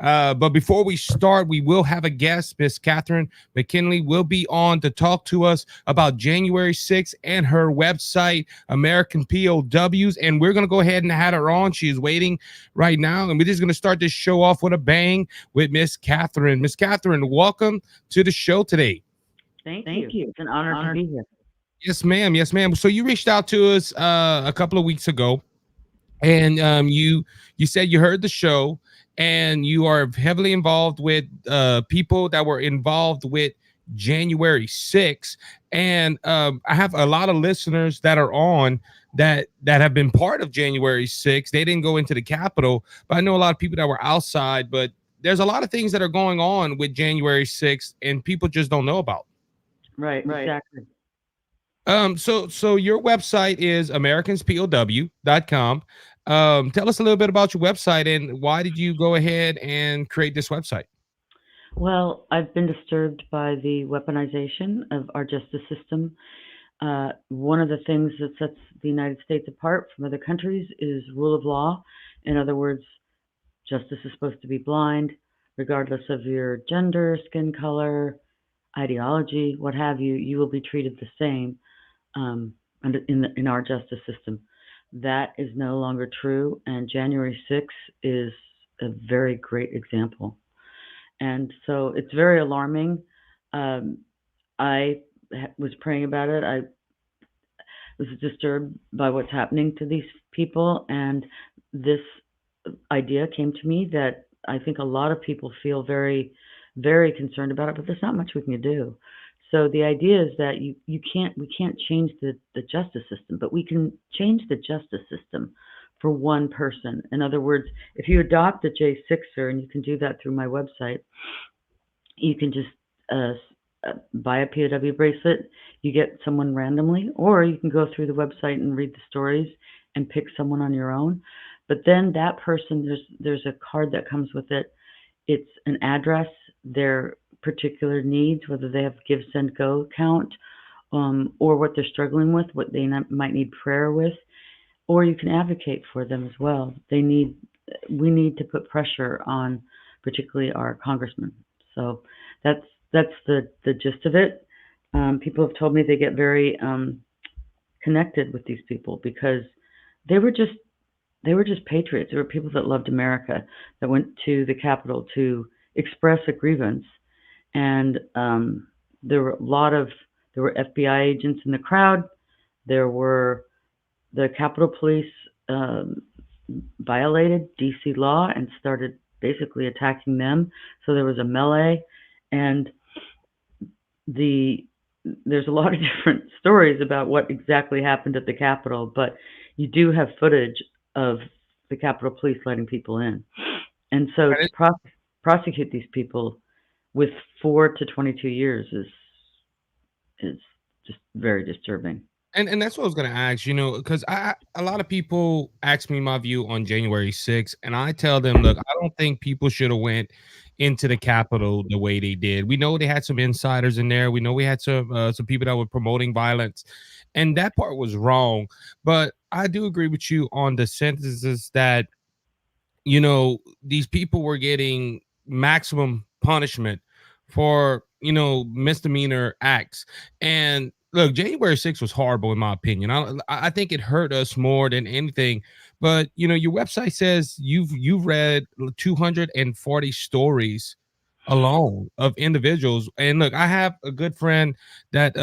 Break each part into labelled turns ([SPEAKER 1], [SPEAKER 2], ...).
[SPEAKER 1] But before we start, we will have a guest. Miss Katherine Makinney will be on to talk to us about January 6th and her website, American POWs. And we're going to go ahead and have her on. She is waiting right now. And we're just going to start this show off with a bang with Miss Katherine. Miss Katherine, welcome to the show today.
[SPEAKER 2] Thank you. It's an honor to be here.
[SPEAKER 1] Yes, ma'am. Yes, ma'am. So you reached out to us a couple of weeks ago, and you said you heard the show, and you are heavily involved with people that were involved with January 6th. And I have a lot of listeners that are on that have been part of January 6th. They didn't go into the Capitol, but I know a lot of people that were outside. But there's a lot of things that are going on with January 6th, and people just don't know about.
[SPEAKER 2] Right, exactly.
[SPEAKER 1] So your website is americanspow.com. Tell us a little bit about your website and why did you go ahead and create this website?
[SPEAKER 2] Well, I've been disturbed by the weaponization of our justice system. One of the things that sets the United States apart from other countries is rule of law. In other words, justice is supposed to be blind, regardless of your gender, skin color, ideology, what have you. You will be treated the same in our justice system. That is no longer true, and January 6th is a very great example. And so it's very alarming. Um, I was praying about it. I was disturbed by what's happening to these people, and this idea came to me that I think a lot of people feel very, very concerned about it, but there's not much we can do. So the idea is that we can't change the justice system, but we can change the justice system for one person. In other words, if you adopt a J6er, and you can do that through my website, you can just buy a POW bracelet. You get someone randomly, or you can go through the website and read the stories and pick someone on your own. But then that person, there's a card that comes with it. It's an address, their particular needs, whether they have Give, Send, Go account, or what they're struggling with, what they might need prayer with, or you can advocate for them as well. We need to put pressure on, particularly our congressmen. So that's the gist of it. People have told me they get very connected with these people because they were just they were just patriots. They were people that loved America that went to the Capitol to express a grievance, and there were there were FBI agents in the crowd. There were the Capitol Police violated DC law and started basically attacking them. So there was a melee, and the there's a lot of different stories about what exactly happened at the Capitol, but you do have footage of the Capitol Police letting people in, and so to prosecute these people with 4 to 22 years is just very disturbing.
[SPEAKER 1] And that's what I was gonna ask, because I a lot of people ask me my view on January 6th, and I tell them, look, I don't think people should have went into the Capitol the way they did. We know they had some insiders in there. We know we had some people that were promoting violence, and that part was wrong. But I do agree with you on the sentences that these people were getting maximum punishment for misdemeanor acts. And look, January 6th was horrible in my opinion. I think it hurt us more than anything. But your website says you've read 240 stories alone of individuals. And look, I have a good friend that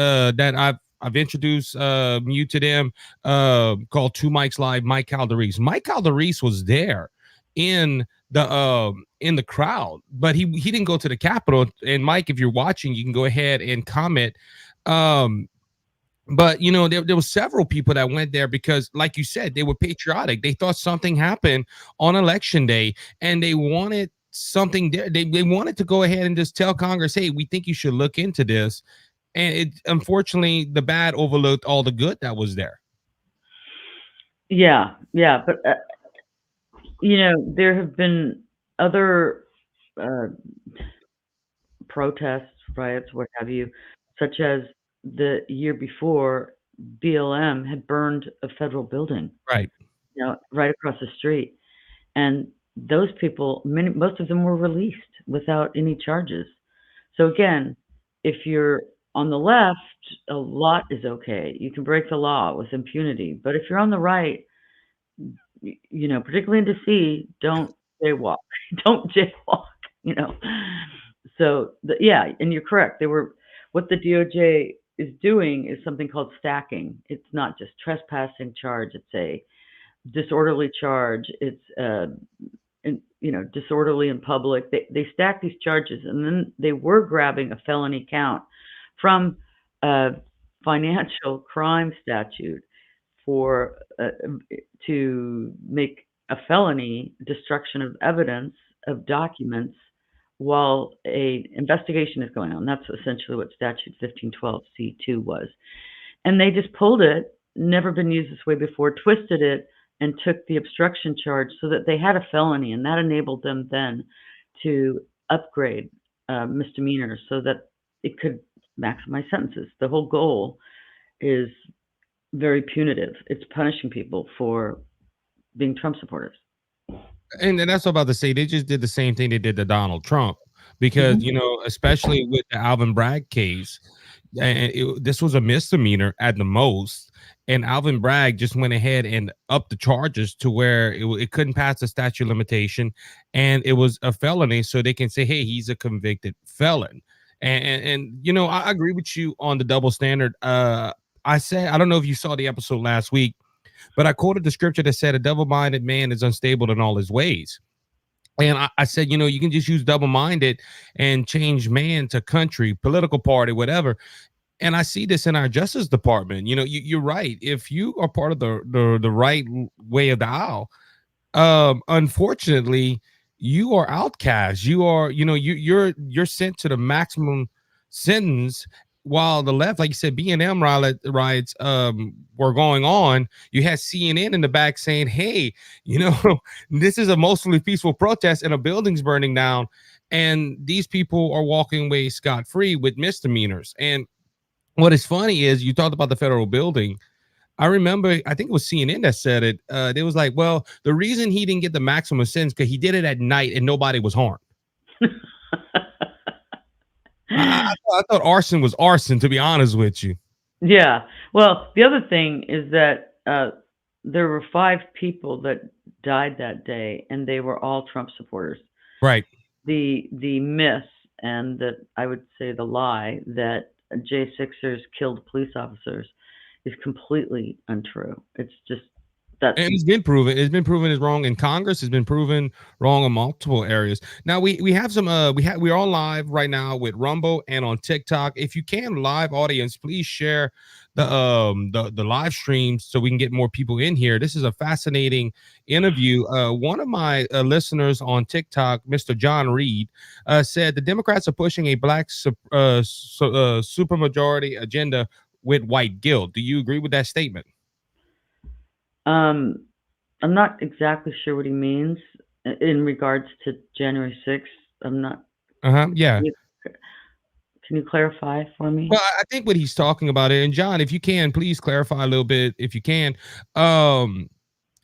[SPEAKER 1] I've introduced you to them, called Two Mics Live, Mike Calderese. Mike Calderese was there in the crowd, but he didn't go to the Capitol. And Mike, if you're watching, you can go ahead and comment. But there were several people that went there because, like you said, they were patriotic. They thought something happened on election day, and they wanted something there. They wanted to go ahead and just tell Congress, hey, we think you should look into this. And it, unfortunately, the bad overlooked all the good that was there.
[SPEAKER 2] Yeah, yeah, but there have been other uh, protests, riots, what have you, such as the year before, BLM had burned a federal building,
[SPEAKER 1] Right.
[SPEAKER 2] right across the street, and those people, most of them were released without any charges. So again, if you're on the left, a lot is okay. You can break the law with impunity. But if you're on the right, particularly in DC, don't jaywalk. Don't jaywalk, you know. So, yeah, and you're correct. They were what the DOJ is doing is something called stacking. It's not just trespassing charge. It's a disorderly charge. It's disorderly in public. They stack these charges, and then they were grabbing a felony count from a financial crime statute for to make a felony destruction of evidence of documents while a investigation is going on. That's essentially what statute 1512C2 was. And they just pulled it, never been used this way before, twisted it, and took the obstruction charge so that they had a felony, and that enabled them then to upgrade misdemeanors so that it could maximize sentences. The whole goal is very punitive. It's punishing people for being Trump supporters.
[SPEAKER 1] And that's what I'm about to say. They just did the same thing they did to Donald Trump because,
[SPEAKER 2] Mhm.
[SPEAKER 1] especially with the Alvin Bragg case, and this was a misdemeanor at the most. And Alvin Bragg just went ahead and upped the charges to where it couldn't pass the statute of limitation, and it was a felony. So they can say, "Hey, he's a convicted felon." And I agree with you on the double standard. I don't know if you saw the episode last week, but I quoted the scripture that said, "A double-minded man is unstable in all his ways." And I said, you can just use double-minded and change man to country, political party, whatever. And I see this in our Justice Department. You're right. If you are part of the right way of the aisle, unfortunately, you are outcast. You're sent to the maximum sentence, while the left, like you said, B&M riots were going on. You had CNN in the back saying, "Hey, this is a mostly peaceful protest and a building's burning down, and these people are walking away scot-free with misdemeanors." And what is funny is you talked about the federal building. I remember, I think it was CNN that said it. They was like, well, the reason he didn't get the maximum sentence because he did it at night and nobody was harmed. I thought arson was arson, to be honest with you.
[SPEAKER 2] Yeah. Well, the other thing is that there were 5 people that died that day, and they were all Trump supporters.
[SPEAKER 1] Right.
[SPEAKER 2] The myth, and that I would say the lie, that J6ers killed police officers is completely untrue. It's just that's
[SPEAKER 1] And it's been proven. It's been proven is wrong in Congress. It's been proven wrong in multiple areas. Now we have some we're on live right now with Rumble and on TikTok. If you can, live audience, please share the live streams so we can get more people in here. This is a fascinating interview. One of my listeners on TikTok, Mr. John Reed, said the Democrats are pushing a black supermajority agenda with white guilt. Do you agree with that statement?
[SPEAKER 2] um I'm not exactly sure what he means in regards to January 6th. I'm not.
[SPEAKER 1] Yeah.
[SPEAKER 2] Can you, can you clarify for me?
[SPEAKER 1] Well, I think what he's talking about it, and John, if you can, please clarify a little bit, if you can. Um,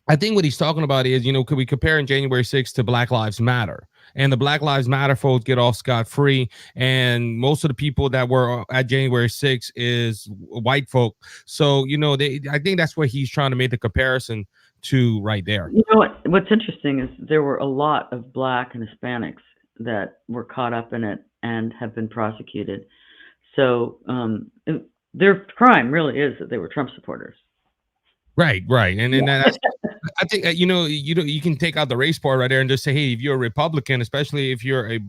[SPEAKER 1] I think what he's talking about is, could we compare in January 6th to Black Lives Matter? And the Black Lives Matter folks get off scot-free, and most of the people that were at January 6th is white folk. So, I think that's what he's trying to make the comparison to right there.
[SPEAKER 2] You know what's interesting is there were a lot of Black and Hispanics that were caught up in it and have been prosecuted. So their crime really is that they were Trump supporters.
[SPEAKER 1] Right, and
[SPEAKER 2] Yeah.
[SPEAKER 1] that's. I think you can take out the race part right there and just say, hey, if you're a Republican, especially if you're a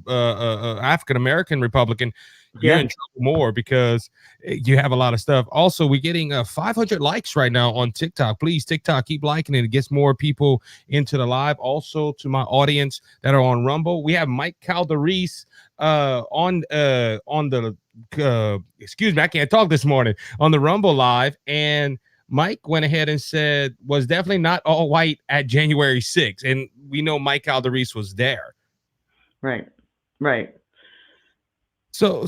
[SPEAKER 1] African American Republican, you're in
[SPEAKER 2] Yeah.
[SPEAKER 1] trouble more because you have a lot of stuff. Also, we're getting 500 likes right now on TikTok. Please, TikTok, keep liking it. It gets more people into the live. Also, to my audience that are on Rumble, we have Mike Calderese on the excuse me, I can't talk this morning on the Rumble live, and Mike went ahead and said was definitely not all white at January 6th. And we know Mike Calderese was there.
[SPEAKER 2] Right. Right.
[SPEAKER 1] So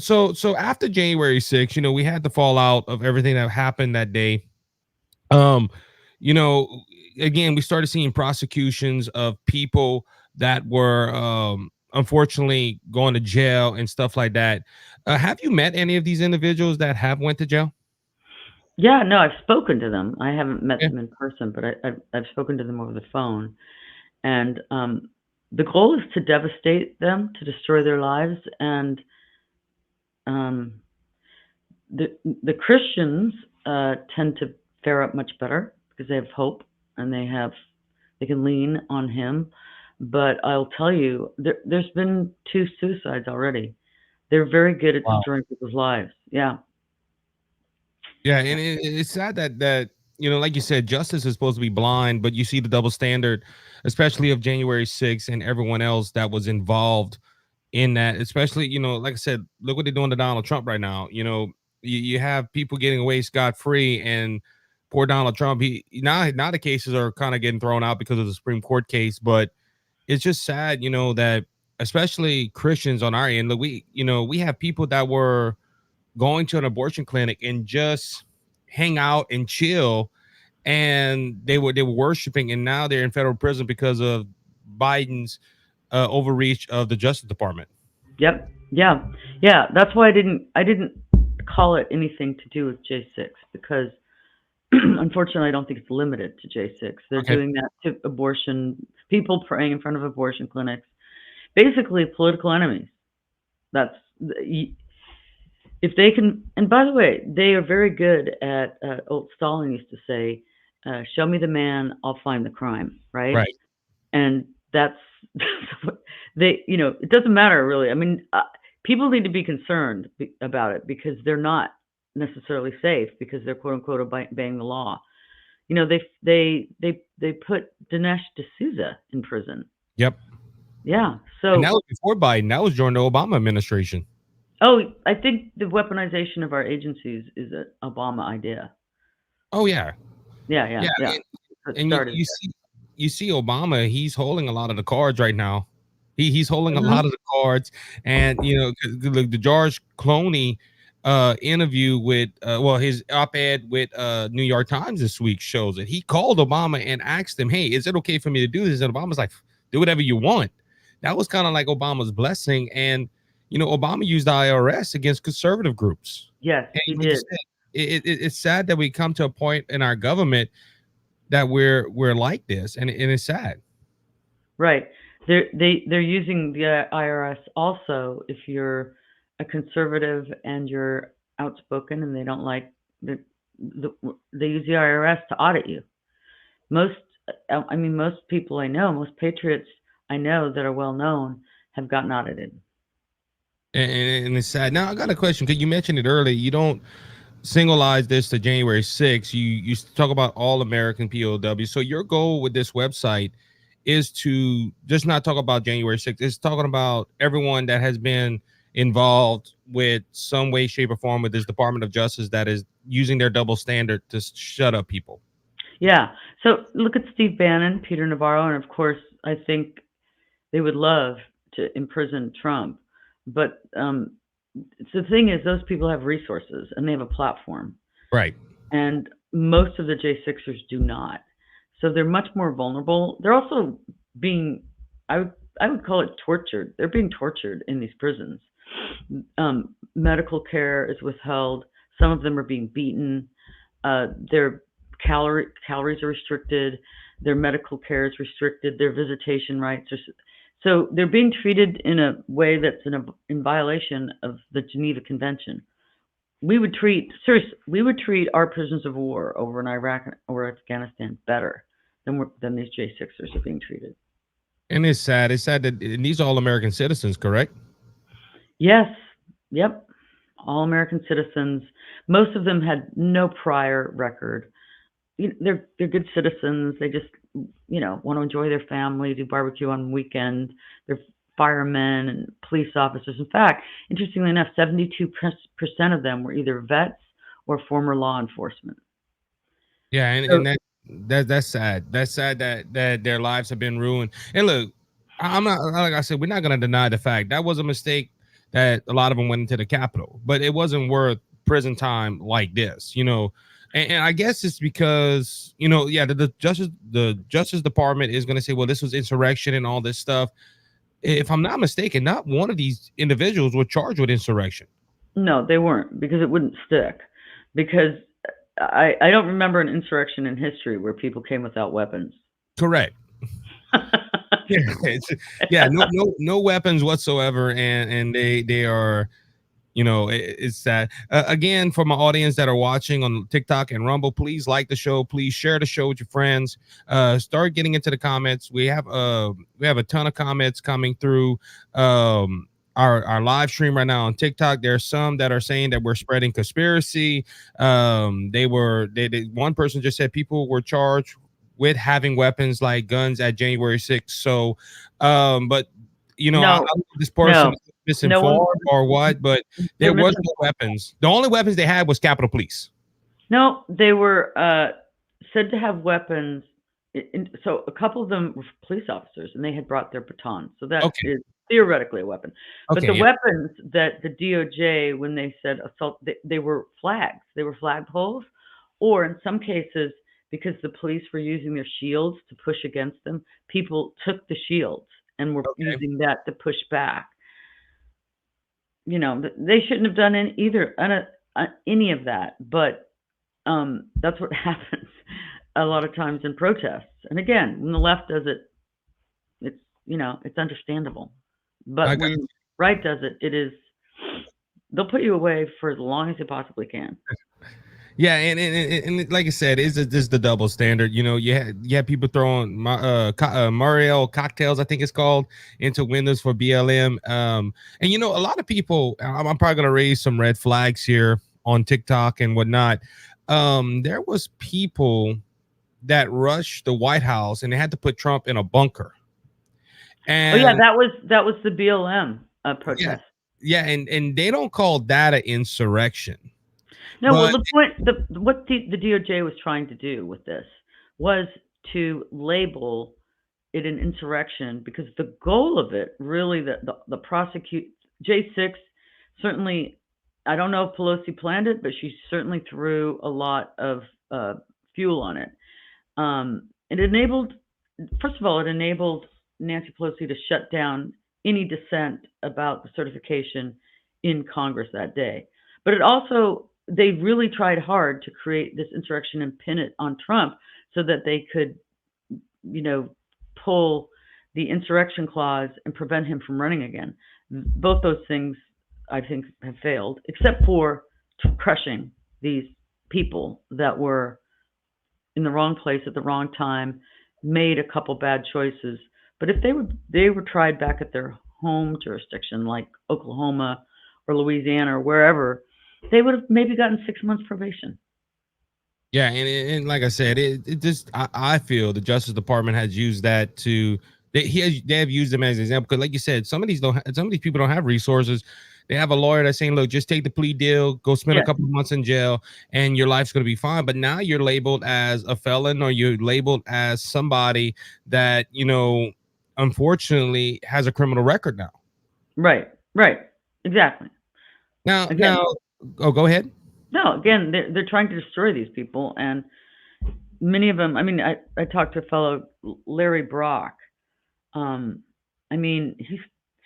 [SPEAKER 1] after January 6th, we had the fallout of everything that happened that day. Um, you know, Again, we started seeing prosecutions of people that were unfortunately going to jail and stuff like that. Have you met any of these individuals that have went to jail?
[SPEAKER 2] Yeah, no, I've spoken to them. I haven't met
[SPEAKER 1] Yeah.
[SPEAKER 2] them in person, but I've spoken to them over the phone. And the goal is to devastate them, to destroy their lives, and um, the the Christians tend to fare up much better because they have hope and they can lean on Him. But I'll tell you, there's been 2 suicides already. They're very good at
[SPEAKER 1] Wow.
[SPEAKER 2] destroying people's lives. Yeah,
[SPEAKER 1] Yeah, and it's sad that like you said, justice is supposed to be blind, but you see the double standard, especially of January 6th and everyone else that was involved in that. Especially, like I said, look what they're doing to Donald Trump right now. You have people getting away scot free, and poor Donald Trump. He now the cases are kind of getting thrown out because of the Supreme Court case, but it's just sad, that especially Christians on our end, we have people that were going to an abortion clinic and just hang out and chill, and they were worshiping, and now they're in federal prison because of Biden's overreach of the Justice Department.
[SPEAKER 2] yep, yeah, yeah. That's why I didn't call it anything to do with J6 because unfortunately I don't think it's limited to J6. They're
[SPEAKER 1] Okay.
[SPEAKER 2] doing that to abortion people praying in front of abortion clinics, basically political enemies. That's if they can. And by the way, they are very good at. Old Stalin used to say, "Show me the man, I'll find the crime." Right,
[SPEAKER 1] Right.
[SPEAKER 2] and that's they. It doesn't matter really. I mean, people need to be concerned about it because they're not necessarily safe because they're quote unquote obeying the law. They put Dinesh D'Souza in prison.
[SPEAKER 1] Yep.
[SPEAKER 2] Yeah.
[SPEAKER 1] And that
[SPEAKER 2] So,
[SPEAKER 1] was before Biden. That was during the Obama administration.
[SPEAKER 2] oh, I think the weaponization of our agencies is an Obama idea.
[SPEAKER 1] Oh yeah.
[SPEAKER 2] Yeah, yeah,
[SPEAKER 1] Yeah.
[SPEAKER 2] yeah.
[SPEAKER 1] And,
[SPEAKER 2] It
[SPEAKER 1] and
[SPEAKER 2] started
[SPEAKER 1] you see Obama, he's holding a lot of the cards right now. He's holding a
[SPEAKER 2] there.
[SPEAKER 1] lot of the cards, and the George Clooney interview with his op-ed with New York Times this week shows it. He called Obama and asked him, "Hey, is it okay for me to do this?" And Obama's like, "Do whatever you want." That was kind of like Obama's blessing, and Obama used the IRS against conservative groups.
[SPEAKER 2] Yes,
[SPEAKER 1] And
[SPEAKER 2] he
[SPEAKER 1] like you
[SPEAKER 2] did.
[SPEAKER 1] said, it's sad that we come to a point in our government that we're like this, and it's sad.
[SPEAKER 2] Right. They're using the IRS also if you're a conservative and you're outspoken and they don't like the they use the IRS to audit you. Most I mean most people I know, most patriots I know that are well known have gotten audited.
[SPEAKER 1] And it's sad. Now I got a question because you mentioned it earlier. You don't singleize this to January 6th. You talk about all American POWs. So your goal with this website is to just not talk about January 6th. It's talking about everyone that has been involved with some way, shape, or form with this Department of Justice that is using their double standard to shut up people.
[SPEAKER 2] Yeah. So look at Steve Bannon, Peter Navarro, and of course I think they would love to imprison Trump. But so the thing is, those people have resources and they have a platform,
[SPEAKER 1] Right.
[SPEAKER 2] and most of the J6ers do not. So they're much more vulnerable. They're also being, I would, I would call it tortured. They're being tortured in these prisons. Medical care is withheld. Some of them are being beaten. Their calories are restricted. Their medical care is restricted. Their visitation rights are so they're being treated in a way that's in violation of the Geneva Convention. We would treat our prisoners of war over in Iraq or Afghanistan better than these J6ers are being treated.
[SPEAKER 1] And it's sad. It's sad that and these are all American citizens, correct?
[SPEAKER 2] Yes, yep, all American citizens. Most of them had no prior record. They're good citizens. They just want to enjoy their family, do barbecue on weekends. They're firemen and police officers. In fact, interestingly enough, 72% of them were either vets or former law enforcement.
[SPEAKER 1] Yeah, and,
[SPEAKER 2] So
[SPEAKER 1] and that's sad. That's sad that their lives have been ruined. And look, I'm not like I said, we're not gonna deny the fact that was a mistake that a lot of them went into the Capitol, but it wasn't worth prison time like this. And I guess it's because yeah, the Justice Department is going to say, well, this was insurrection and all this stuff. If I'm not mistaken, not one of these individuals were charged with insurrection.
[SPEAKER 2] No, they weren't because it wouldn't stick. Because I don't remember an insurrection in history where people came without weapons.
[SPEAKER 1] Correct. Yeah, yeah, no weapons whatsoever, and they are it's that again, for my audience that are watching on TikTok and Rumble, please like the show, please share the show with your friends, start getting into the comments. We have a ton of comments coming through our live stream right now on TikTok. There's some that are saying that we're spreading conspiracy. They one person just said people were charged with having weapons like guns at January 6th. So but I
[SPEAKER 2] No,
[SPEAKER 1] don't know if this person
[SPEAKER 2] no,
[SPEAKER 1] is
[SPEAKER 2] no one.
[SPEAKER 1] misinformed or what, but
[SPEAKER 2] They're
[SPEAKER 1] there was
[SPEAKER 2] missing.
[SPEAKER 1] no weapons. The only weapons they had was Capitol Police.
[SPEAKER 2] No, they were said to have weapons. So a couple of them were police officers, and they had brought their batons. So that
[SPEAKER 1] Okay.
[SPEAKER 2] is theoretically a weapon. But
[SPEAKER 1] Okay.
[SPEAKER 2] the
[SPEAKER 1] Yeah.
[SPEAKER 2] weapons that the DOJ, when they said assault, they were flags. They were flagpoles, or in some cases, because the police were using their shields to push against them, people took the shields and were
[SPEAKER 1] Okay.
[SPEAKER 2] using that to push back. They shouldn't have done any of that, but that's what happens a lot of times in protests. And again, when the left does it, it's understandable.
[SPEAKER 1] I
[SPEAKER 2] But
[SPEAKER 1] got
[SPEAKER 2] when right does it, they'll put you away for as long as they possibly can.
[SPEAKER 1] Yeah, and like I said, is the double standard. You had people throwing Mariel cocktails, I think it's called, into windows for BLM. And a lot of people, I'm probably gonna raise some red flags here on TikTok and whatnot. There was people that rushed the White House and they had to put Trump in a bunker.
[SPEAKER 2] Oh yeah,
[SPEAKER 1] And
[SPEAKER 2] that was the BLM
[SPEAKER 1] yeah,
[SPEAKER 2] protest.
[SPEAKER 1] yeah, and they don't call that an insurrection,
[SPEAKER 2] No, well,
[SPEAKER 1] but
[SPEAKER 2] the point, what the DOJ was trying to do with this was to label it an insurrection because the goal of it, really, the prosecute J6 certainly. I don't know if Pelosi planned it, but she certainly threw a lot of fuel on it. It enabled, first of all, it enabled Nancy Pelosi to shut down any dissent about the certification in Congress that day. But it also, they really tried hard to create this insurrection and pin it on Trump so that they could, you know, pull the insurrection clause and prevent him from running again. Both those things, I think, have failed, except for crushing these people that were in the wrong place at the wrong time, made a couple bad choices. But if they were tried back at their home jurisdiction, like Oklahoma or Louisiana or wherever, they would have maybe gotten 6 months probation.
[SPEAKER 1] yeah, and like I said, it just I feel the Justice Department has used that to they have used them as an example because, like you said, some of these people don't have resources. They have a lawyer that's saying, "Look, just take the plea deal, go spend a
[SPEAKER 2] Yeah,
[SPEAKER 1] couple of months in jail, and your life's going to be fine." But now you're labeled as a felon, or you're labeled as somebody that unfortunately, has a criminal record now.
[SPEAKER 2] right, right, exactly.
[SPEAKER 1] Now,
[SPEAKER 2] Again,
[SPEAKER 1] oh, go ahead.
[SPEAKER 2] no, again, they're trying to destroy these people, and many of them. I mean, I talked to a fellow, Larry Brock. Um, I mean, he's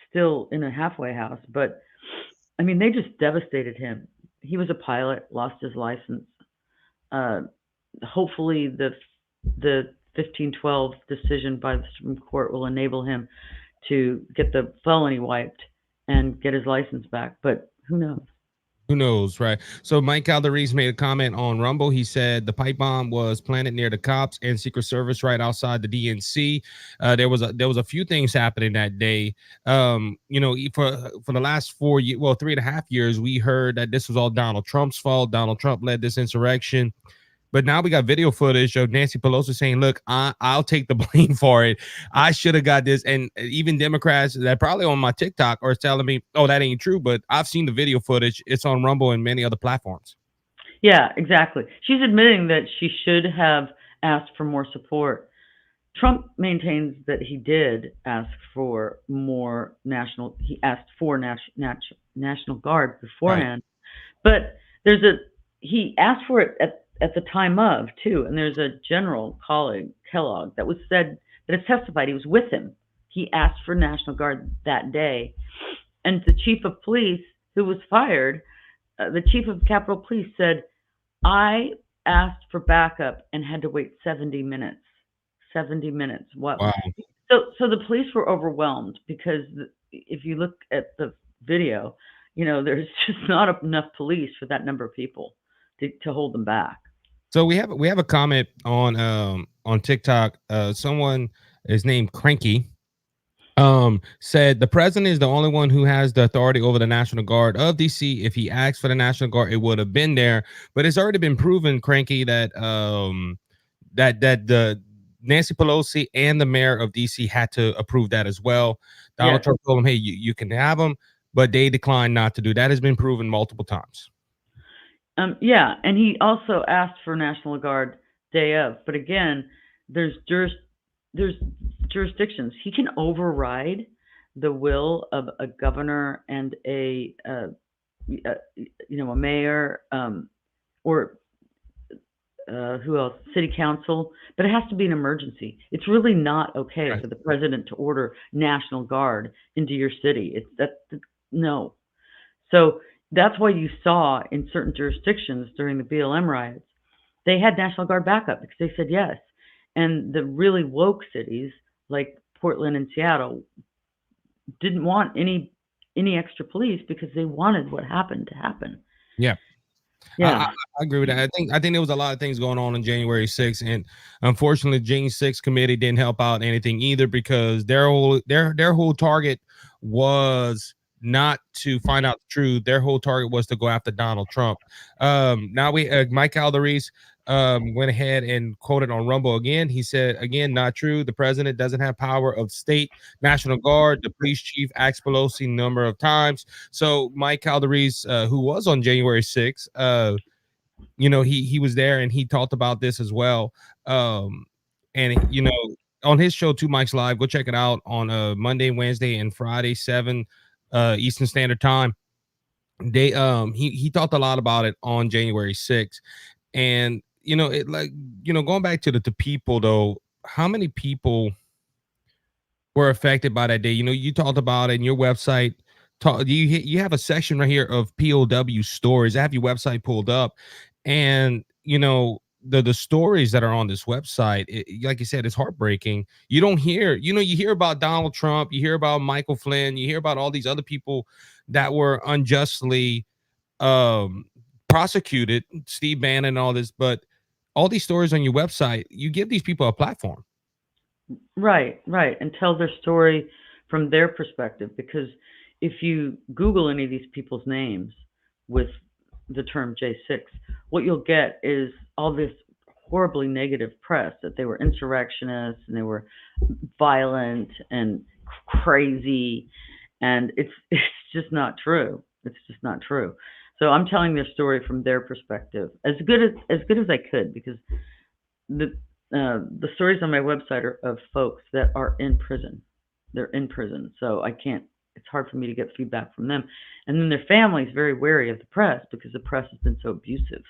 [SPEAKER 2] still in a halfway house, but I mean, they just devastated him. He was a pilot, lost his license. Uh, Hopefully, the 1512 decision by the Supreme Court will enable him to get the felony wiped and get his license back. But who knows?
[SPEAKER 1] Who knows, right? So Mike Calderes made a comment on Rumble. He said the pipe bomb was planted near the cops and Secret Service right outside the DNC. There was a few things happening that day. For the last 4 years, well, 3.5 years, we heard that this was all Donald Trump's fault. Donald Trump led this insurrection. But now we got video footage of Nancy Pelosi saying, "Look, I'll take the blame for it. I should have got this." And even Democrats that probably on my TikTok are telling me, "Oh, that ain't true." But I've seen the video footage. It's on Rumble and many other platforms.
[SPEAKER 2] Yeah, exactly. She's admitting that she should have asked for more support. Trump maintains that he did ask for more national. He asked for National Guard
[SPEAKER 1] Right.
[SPEAKER 2] beforehand, but there's a he asked for it at the time of too. And there's a general colleague, Kellogg, that was said that has testified he was with him. He asked for National Guard that day, and the chief of police, who was fired, the chief of Capitol Police said, "I asked for backup and had to wait 70 minutes. 70 minutes. What?
[SPEAKER 1] Wow.
[SPEAKER 2] So the police were overwhelmed because if you look at the video, there's just not enough police for that number of people to hold them back.
[SPEAKER 1] So we have a comment on TikTok. Someone is named Cranky said the president is the only one who has the authority over the National Guard of DC. If he asked for the National Guard, it would have been there. But it's already been proven, Cranky, that that the Nancy Pelosi and the mayor of DC had to approve that as well. Donald
[SPEAKER 2] Yes.
[SPEAKER 1] Trump told him, "Hey, you can have them," but they declined not to do. That has been proven multiple times.
[SPEAKER 2] Yeah, and he also asked for National Guard day of, but again, there's there's jurisdictions. He can override the will of a governor and a mayor, or who else? City council, but it has to be an emergency. It's really not okay
[SPEAKER 1] Right.
[SPEAKER 2] for the president to order National Guard into your city. No. So that's why you saw in certain jurisdictions during the BLM riots, they had National Guard backup because they said yes. And the really woke cities like Portland and Seattle didn't want any extra police because they wanted what happened to happen.
[SPEAKER 1] Yeah. I,
[SPEAKER 2] Yeah.
[SPEAKER 1] I agree with that. I think there was a lot of things going on January 6th, and unfortunately, January 6th committee didn't help out anything either because their whole target was not to find out the truth. Their whole target was to go after Donald Trump. Now we Mike Calderis went ahead and quoted on Rumble again. He said again, not true. The president doesn't have power of state, National Guard. The police chief asked Pelosi number of times. So Mike Calderis, who was on January 6th, he was there and he talked about this as well. And on his show, Two Mics Live, go check it out on Monday, Wednesday, and Friday, 7 Eastern Standard Time. He talked a lot about it on January 6th. And going back to the people though, how many people were affected by that day? You talked about it in your website. You have a section right here of POW stories. I have your website pulled up, and the stories that are on this website, like you said, it's heartbreaking. You don't hear, you hear about Donald Trump, you hear about Michael Flynn, you hear about all these other people that were unjustly um prosecuted, Steve Bannon and all this, but all these stories on your website, you give these people a platform.
[SPEAKER 2] Right, right. And tell their story from their perspective. Because if you Google any of these people's names with the term J6, what you'll get is all this horribly negative press that they were insurrectionists and they were violent and crazy. And it's it's just not true. It's just not true. So I'm telling their story from their perspective as good as I could, because the stories on my website are of folks that are in prison. They're in prison, so I can't. It's hard for me to get feedback from them, and then their families very wary of the press because the press has been so abusive.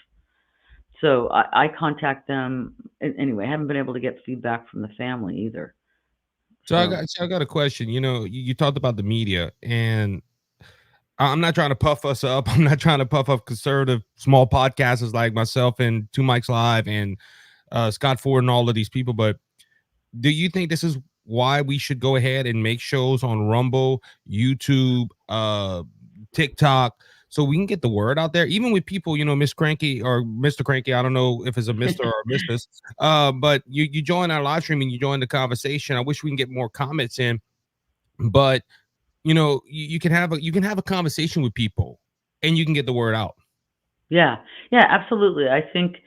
[SPEAKER 2] So I contact them anyway. I haven't been able to get feedback from the family either. So
[SPEAKER 1] So I got a question. You talked about the media, and I'm not trying to puff us up. I'm not trying to puff up conservative small podcasters like myself and Two Mics Live and Scott Ford and all of these people, but do you think this is why we should go ahead and make shows on Rumble, YouTube, TikTok, so we can get the word out there, even with people, Miss Cranky or Mr. Cranky? I don't know if it's a Mr. or a Mrs. But you join our live stream and you join the conversation. I wish we can get more comments in, but you can have a conversation with people and you can get the word out.
[SPEAKER 2] yeah, yeah, absolutely. I think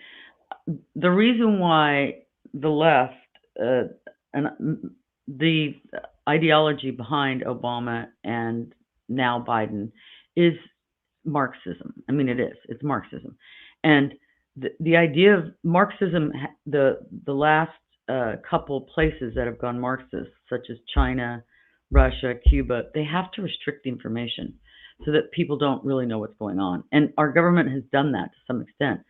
[SPEAKER 2] the reason why the left, and the ideology behind Obama and now Biden is Marxism. I mean, it is. It's Marxism, and the idea of Marxism, the last couple places that have gone Marxist, such as China, Russia, Cuba, they have to restrict the information so that people don't really know what's going on. And our government has done that to some extent,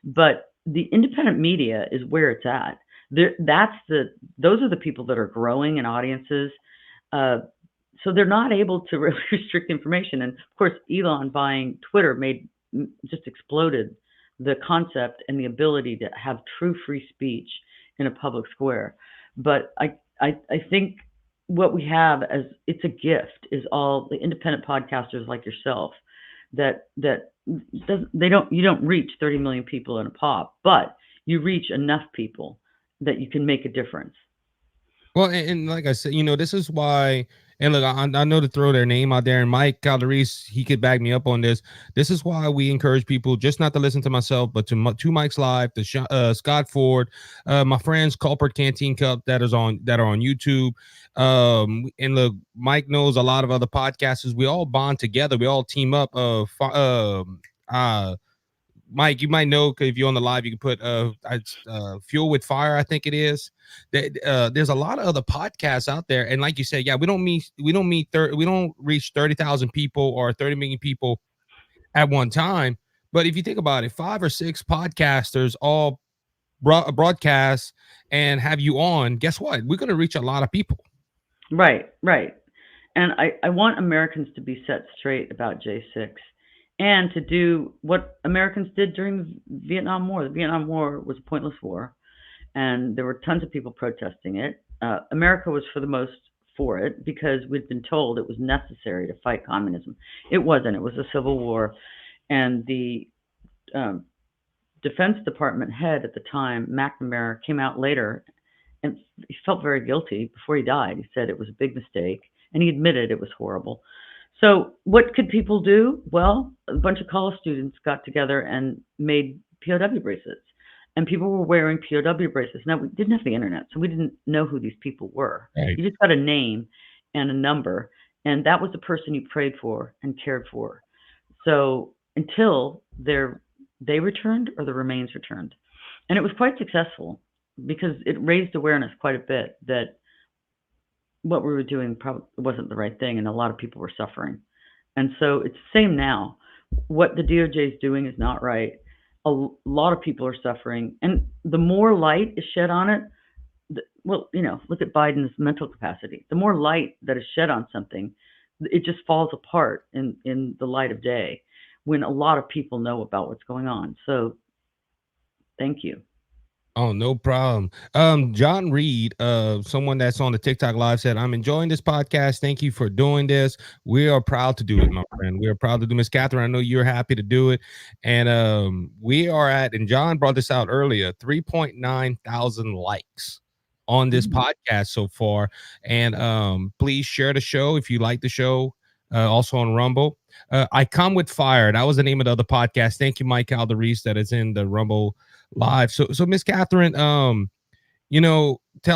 [SPEAKER 2] but the independent media is where it's at. Those are the people that are growing in audiences. Uh, so they're not able to really restrict information. And of course, Elon buying Twitter made just exploded the concept and the ability to have true free speech in a public square. But I think what we have as it's a gift is all the independent podcasters like yourself that they don't you don't reach 30 million people in a pop, but you reach enough people that you can make a difference.
[SPEAKER 1] Well, and like I said, this is why. And look, I know to throw their name out there, and Mike Calderese, he could back me up on this. This is why we encourage people just not to listen to myself, but to Mike's Live, to Scott Ford, my friends Culprit Canteen Cup that are on YouTube. And look, Mike knows a lot of other podcasters. We all bond together. We all team up. Mike, you might know because if you're on the live, you can put Fuel with Fire, I think it is. There's a lot of other podcasts out there, and like you said, yeah, we don't reach 30,000 people or 30 million people at one time. But if you think about it, 5 or 6 podcasters all broadcast and have you on. Guess what? We're going to reach a lot of people.
[SPEAKER 2] Right, right. And I want Americans to be set straight about J6 and to do what Americans did during the Vietnam War. The Vietnam War was a pointless war, and there were tons of people protesting it. America was, for the most, for it because we'd been told it was necessary to fight communism. It wasn't. It was a civil war, and the um, Defense Department head at the time, McNamara, came out later and he felt very guilty before he died. He said it was a big mistake, and he admitted it was horrible. So, what could people do? Well, a bunch of college students got together and made POW bracelets, and people were wearing POW bracelets. Now, we didn't have the internet, so we didn't know who these people were.
[SPEAKER 1] Right.
[SPEAKER 2] You just got a name and a number, and that was the person you prayed for and cared for. So, until they returned or the remains returned. And it was quite successful because it raised awareness quite a bit that what we were doing probably wasn't the right thing, and a lot of people were suffering. And so it's the same now. What the DOJ is doing is not right. Lot of people are suffering, and the more light is shed on it, well, look at Biden's mental capacity. The more light that is shed on something, it just falls apart in the light of day when a lot of people know about what's going on. So, thank you.
[SPEAKER 1] Oh, no problem. John Reed, someone that's on the TikTok live said, I'm enjoying this podcast. Thank you for doing this. We are proud to do it, my friend. We are proud to do Miss Catherine. I know you're happy to do it. And we are at, and John brought this out earlier, 3.9 thousand likes on this
[SPEAKER 2] Mhm.
[SPEAKER 1] podcast so far. And please share the show if you like the show. Also on Rumble. I Come with Fire. That was the name of the other podcast. Thank you, Mike Calderese, that is in the Rumble live. So Miss Catherine, tell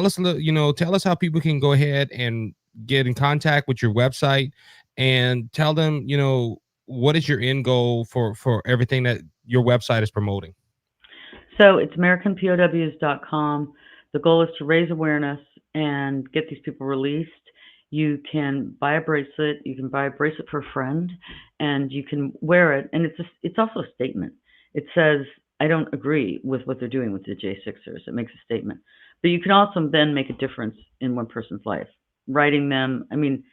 [SPEAKER 1] us a little, tell us how people can go ahead and get in contact with your website and tell them, what is your end goal for everything that your website is promoting.
[SPEAKER 2] So it's AmericanPOWs.com. The goal is to raise awareness and get these people released. You can buy a bracelet. You can buy a bracelet for a friend, and you can wear it. And it's also a statement. It says, "I don't agree with what they're doing with the J6ers." It makes a statement. But you can also then make a difference in one person's life, writing them. I mean,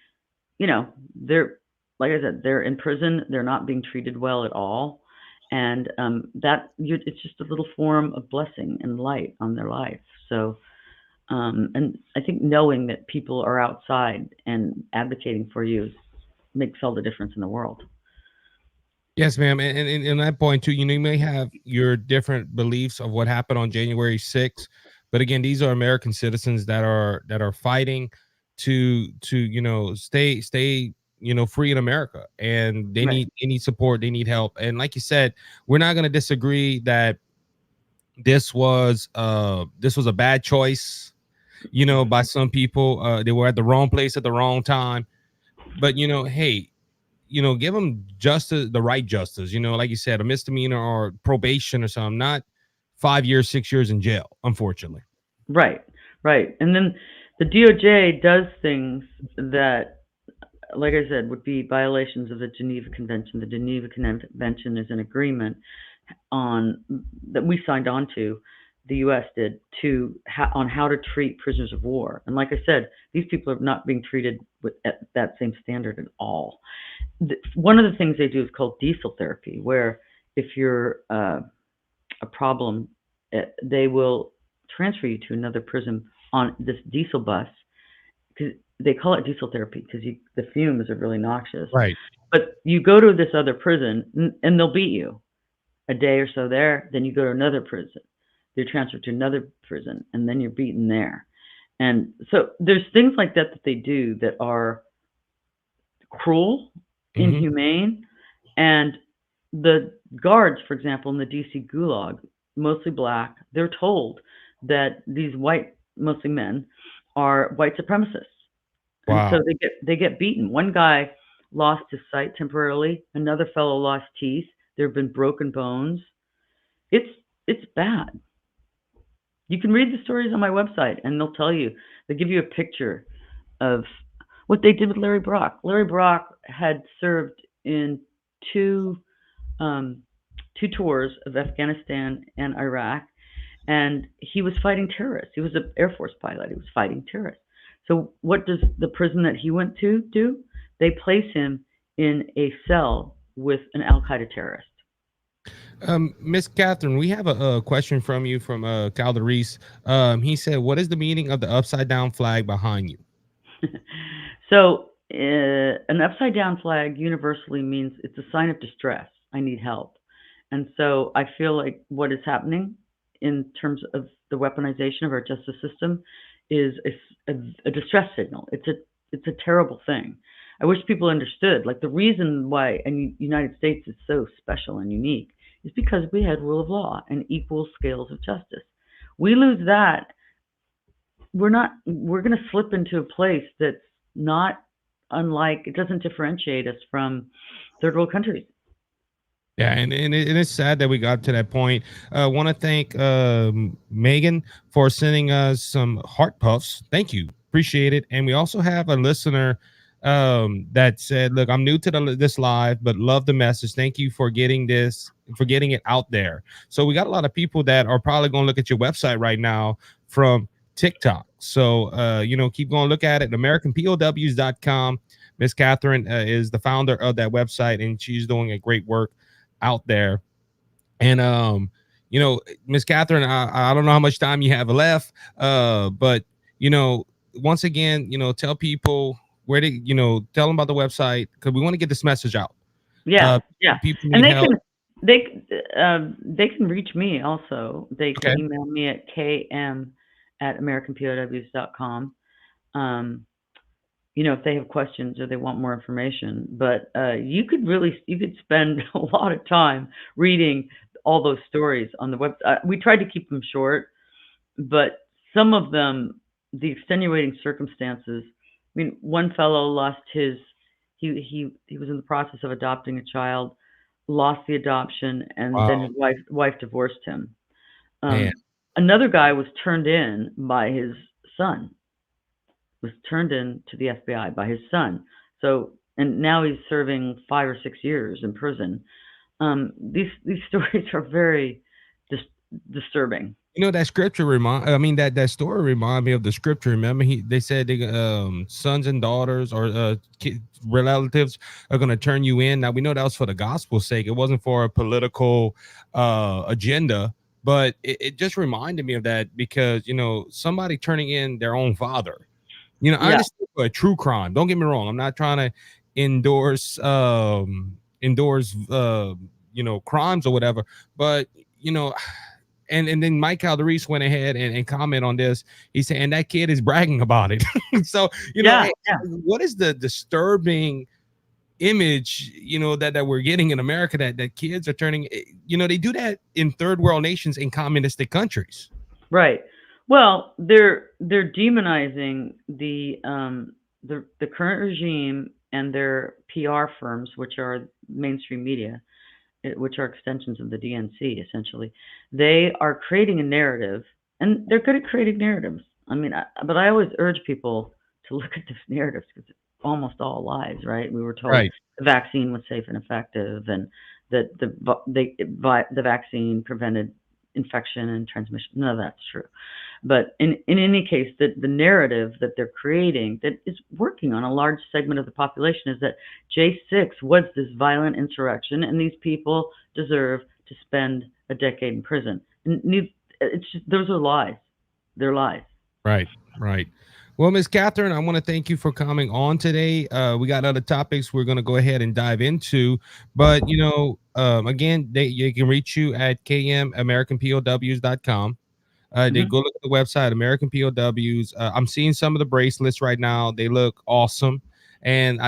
[SPEAKER 2] they're like I said, they're in prison. They're not being treated well at all, and it's just a little form of blessing and light on their life. So, and I think knowing that people are outside and advocating for you makes all the difference in the world.
[SPEAKER 1] Yes, ma'am. And in that point too, you may have your different beliefs of what happened on January 6th, but again, these are American citizens that are fighting to stay free in America, and
[SPEAKER 2] Right.
[SPEAKER 1] they need support, they need help. And like you said, we're not going to disagree that this was a bad choice, by some people. They were at the wrong place at the wrong time. But hey, give them justice, the right justice, like you said, a misdemeanor or probation or something, not 5 years, 6 years in jail, unfortunately.
[SPEAKER 2] Right. Right. And then the DOJ does things that, like I said, would be violations of the Geneva Convention. The Geneva Convention is an agreement on that we signed on to, the U.S. did, on how to treat prisoners of war. And like I said, these people are not being treated at that same standard at all. One of the things they do is called diesel therapy, where if you're a problem, they will transfer you to another prison on this diesel bus, because they call it diesel therapy because the fumes are really noxious.
[SPEAKER 1] Right.
[SPEAKER 2] But you go to this other prison and they'll beat you a day or so there. Then you go to another prison. You're transferred to another prison, and then you're beaten there. And so there's things like that that they do that are cruel,
[SPEAKER 1] Mm-hmm.
[SPEAKER 2] inhumane, and the guards, for example, in the DC Gulag, mostly black, they're told that these white, mostly men, are white supremacists, and so
[SPEAKER 1] Wow.
[SPEAKER 2] they get beaten. One guy lost his sight temporarily. Another fellow lost teeth. There have been broken bones. It's it's bad. You can read the stories on my website, and they'll tell you. They give you a picture of what they did with Larry Brock. Larry Brock had served in two um, two tours of Afghanistan and Iraq, and he was fighting terrorists. He was an Air Force pilot. He was fighting terrorists. So what does the prison that he went to do? They place him in a cell with an Al Qaeda terrorist.
[SPEAKER 1] Miss Catherine, we have a question from you from Calderise. He said, "What is the meaning of the upside down flag behind you?"
[SPEAKER 2] So an upside down flag universally means it's a sign of distress. I need help. And so I feel like what is happening in terms of the weaponization of our justice system is a distress signal. It's a terrible thing. I wish people understood. Like the reason why the United States is so special and unique is because we had rule of law and equal scales of justice. We lose that, we're going to slip into a place that's not unlike, it doesn't differentiate us from third world countries.
[SPEAKER 1] Yeah, and it's sad that we got to that point. I want to thank Megan for sending us some heart puffs. Thank you, appreciate it. And we also have a listener that said, "Look, I'm new to this live, but love the message. Thank you for getting it out there." So we got a lot of people that are probably going to look at your website right now from TikTok. So keep going, look at it. AmericanPOWs.com. Miss Catherine is the founder of that website, and she's doing a great work out there. And Miss Catherine, I don't know how much time you have left, but once again, tell people where to, tell them about the website because we want to get this message out.
[SPEAKER 2] Yeah, yeah,
[SPEAKER 1] People
[SPEAKER 2] and
[SPEAKER 1] need help.
[SPEAKER 2] they can reach me also. They can
[SPEAKER 1] Okay.
[SPEAKER 2] email me at km@americanpows.com. Um, if they have questions or they want more information. But you could spend a lot of time reading all those stories on the web. We tried to keep them short, but some of them, the extenuating circumstances. I mean, one fellow lost his. He was in the process of adopting a child, lost the adoption, and then
[SPEAKER 1] Wow,
[SPEAKER 2] his wife divorced him.
[SPEAKER 1] man.
[SPEAKER 2] Um, Another guy was turned in by his son, was turned in to the FBI by his son. So, and now he's serving 5 or 6 years in prison. These stories are very dis- disturbing.
[SPEAKER 1] That scripture that story remind me of the scripture. Remember, they said sons and daughters or relatives are going to turn you in. Now we know that was for the gospel's sake. It wasn't for a political agenda, but it just reminded me of that because somebody turning in their own father. I
[SPEAKER 2] Yeah,
[SPEAKER 1] understand for a true crime. Don't get me wrong. I'm not trying to endorse crimes or whatever, but you know and then Mike Calderise went ahead and comment on this. He said, and that kid is bragging about it. So,
[SPEAKER 2] yeah,
[SPEAKER 1] hey,
[SPEAKER 2] yeah.
[SPEAKER 1] what is the disturbing image, that we're getting in America that kids are turning, they do that in third world nations in communistic countries.
[SPEAKER 2] Right. Well, they're demonizing the current regime and their PR firms, which are mainstream media, which are extensions of the DNC, essentially. They are creating a narrative, and they're good at creating narratives. I mean, but I always urge people to look at these narratives because it's almost all lies, right? We were told
[SPEAKER 1] Right.
[SPEAKER 2] the vaccine was safe and effective, and that the vaccine prevented infection and transmission. None of that's true. But in any case, the narrative that they're creating that is working on a large segment of the population is that J6 was this violent insurrection, and these people deserve to spend a decade in prison. And it's just, those are lies. They're lies.
[SPEAKER 1] Right, right. Well, Miss Catherine, I want to thank you for coming on today. We got other topics we're going to go ahead and dive into, but again, you can reach you at kmamericanpows.com. They
[SPEAKER 2] Hmm.
[SPEAKER 1] go look at the website, American POWs. I'm seeing some of the bracelets right now. They look awesome. And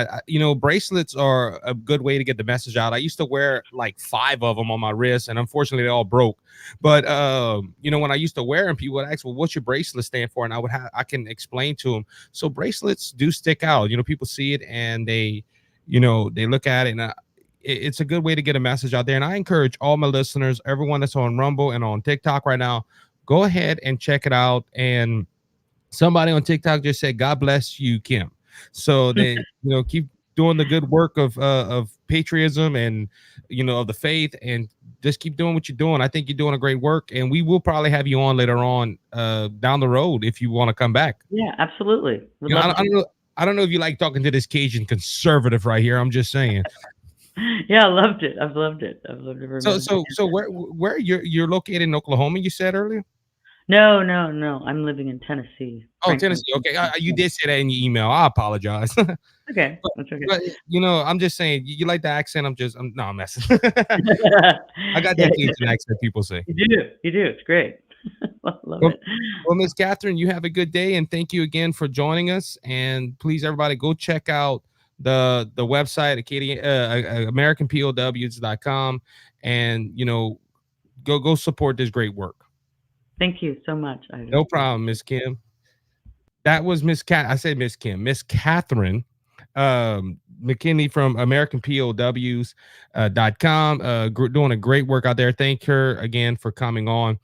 [SPEAKER 1] bracelets are a good way to get the message out. I used to wear like 5 of them on my wrist, and unfortunately they all broke. But when I used to wear them, people would ask, "Well, what's your bracelet stand for?" And I can explain to them. So bracelets do stick out. People see it and they look at it, and it's a good way to get a message out there. And I encourage all my listeners, everyone that's on Rumble and on TikTok right now, go ahead and check it out. And somebody on TikTok just said, "God bless you, Kim." So they, keep doing the good work of patriotism and of the faith, and just keep doing what you're doing. I think you're doing a great work, and we will probably have you on later on down the road if you want to come back.
[SPEAKER 2] Yeah, absolutely. Would
[SPEAKER 1] You know,
[SPEAKER 2] love
[SPEAKER 1] I, I
[SPEAKER 2] to.
[SPEAKER 1] don't know. I don't know if you like talking to this Cajun conservative right here. I'm just saying.
[SPEAKER 2] Yeah, I loved it. I've loved it. I've loved every
[SPEAKER 1] So
[SPEAKER 2] minute of
[SPEAKER 1] so
[SPEAKER 2] it.
[SPEAKER 1] so where you're located in Oklahoma? You said earlier.
[SPEAKER 2] No, no, no. I'm living in Tennessee,
[SPEAKER 1] Oh,
[SPEAKER 2] Franklin,
[SPEAKER 1] Tennessee. Okay,
[SPEAKER 2] Tennessee.
[SPEAKER 1] you
[SPEAKER 2] Yeah.
[SPEAKER 1] did say that in your email. I apologize.
[SPEAKER 2] Okay,
[SPEAKER 1] But
[SPEAKER 2] that's okay.
[SPEAKER 1] but, I'm just saying, you like the accent, no, I'm messing. I got
[SPEAKER 2] Yeah,
[SPEAKER 1] that Cajun accent, people say.
[SPEAKER 2] you do. You do. It's great. Love
[SPEAKER 1] Well
[SPEAKER 2] it.
[SPEAKER 1] well, Miss Catherine, you have a good day, and thank you again for joining us, and please, everybody, go check out the website, AmericanPOWs.com, and, go support this great work.
[SPEAKER 2] Thank you so much, Ivan.
[SPEAKER 1] No problem, Miss Kim. That was I said Miss Kim, Miss Catherine McKinney from American POWs.com, doing a great work out there. Thank her again for coming on.